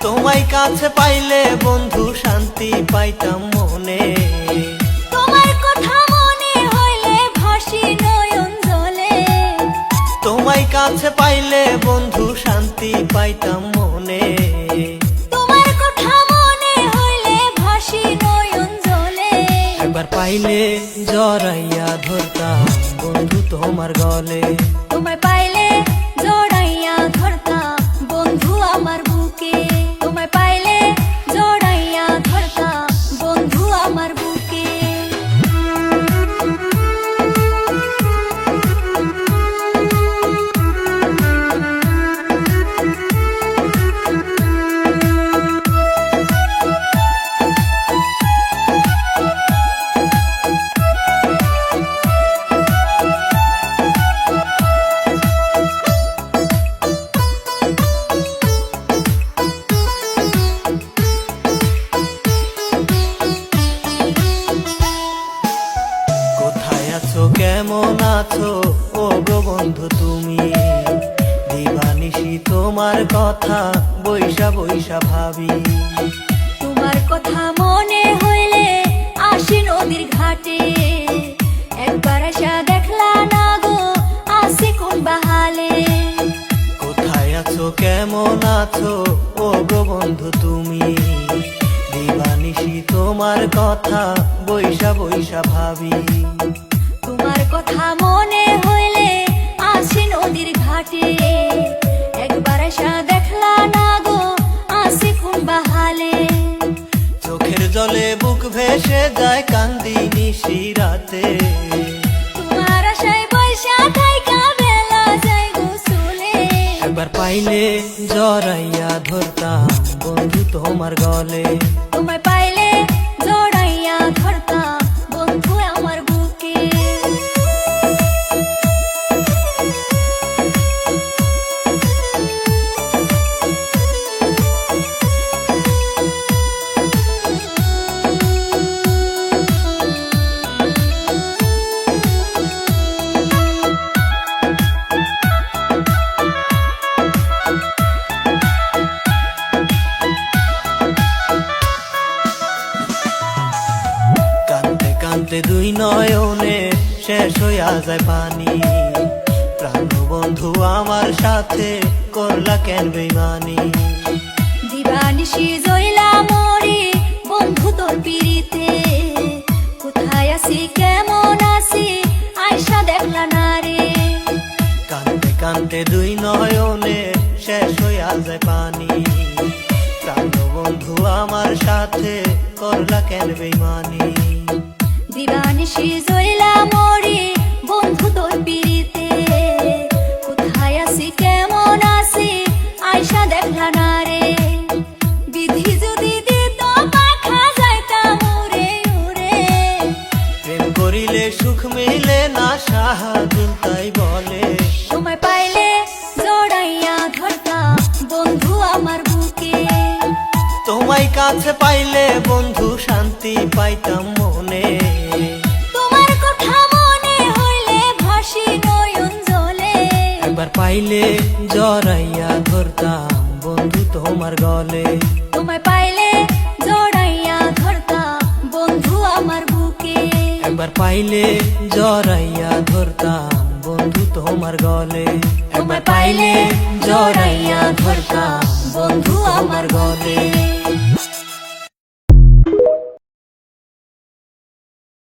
তোমায় কাছে পাইলে বন্ধু শান্তি পাইতাম মনে। তোমার কথা মনে হইলে ভাসি নয়ন জলে। তোমায় কাছে পাইলে বন্ধু শান্তি পাইতাম মনে। তোমার কথা মনে হইলে ভাসি নয়ন জলে। একবার পাইলে জড়াইয়া ধরতাম বন্ধু তোমার গলে। তোমায় পাইলে জড়াইয়া ধরতাম বন্ধু আমার বুকে। তোমায় পাইলে জড়াইয়া ধরতাম বন্ধু আমার বুকে। কেমন আছো ও গো বন্ধু তুমি? দিবানিশি তোমার কথা বৈশা বৈশা ভাবি। তোমার কথা মনে হইলে আসি নদীর ঘাটে। একবার আসা দেখলা না গো আসি কোন বাহালে। কোথায় আছো কেমন আছো ও গো বন্ধু তুমি? দিবানিশি তোমার কথা বৈশা বৈশা ভাবি। তোমার কথা মনে হইলে আসি নদীর ঘাটে। একবার আসা দেখলা না গো আসি কোন বাহালে। চোখের জলে বুক ভেসে যায় কান্দি নিশি রাতে। তোমার আশায় বৈশা থাইকা বেলা যায় গোসলে। একবার পাইলে জড়াইয়া ধরতাম বন্ধু তোমার গলে। তোমায় পাইলে জড়াইয়া ধরতাম বন্ধু আমার বুকে। কানতে দুই নয়নে শেষ হইয়া যায় পানি। প্রাণ বন্ধু আমার সাথে করলা কেন বেইমানি? দিবানিশি জইলা মরি বন্ধু তোর পিরিতে। কোথায় আছি কেমন আছি আয়সা দেখলা না রে। কানতে কানতে দুই নয়নে শেষ হইয়া যায় পানি। প্রাণ বন্ধু আমার সাথে করলা কেন বেইমানি? দিবানিশি জইলা মরি বন্ধু তোর পিরিতে। কোথায় আছি কেমন আছি আয়সা দেখলা না রে। বিধি যদি দিত পাখা যাইতাম উড়ে উড়ে। প্রেম করিলে সুখ মিলে না সাহায্য তাই বলে। তোমায় পাইলে জড়াইয়া ধরতাম বন্ধু আমার বুকে। তোমায় কাছে পাইলে বন্ধু শান্তি পাইতাম মনে। তোমার কথা মনে হইলে ভাসি নয়ন জলে। একবার পাইলে জড়াইয়া ধরতাম বন্ধু তোমার গলে। তোমায় পাইলে জড়াইয়া ধরতাম বন্ধু আমার বুকে। একবার পাইলে জড়াইয়া ধরতাম বন্ধু তোমার গলে। তোমায় পাইলে জড়াইয়া ধরতাম বন্ধু আমার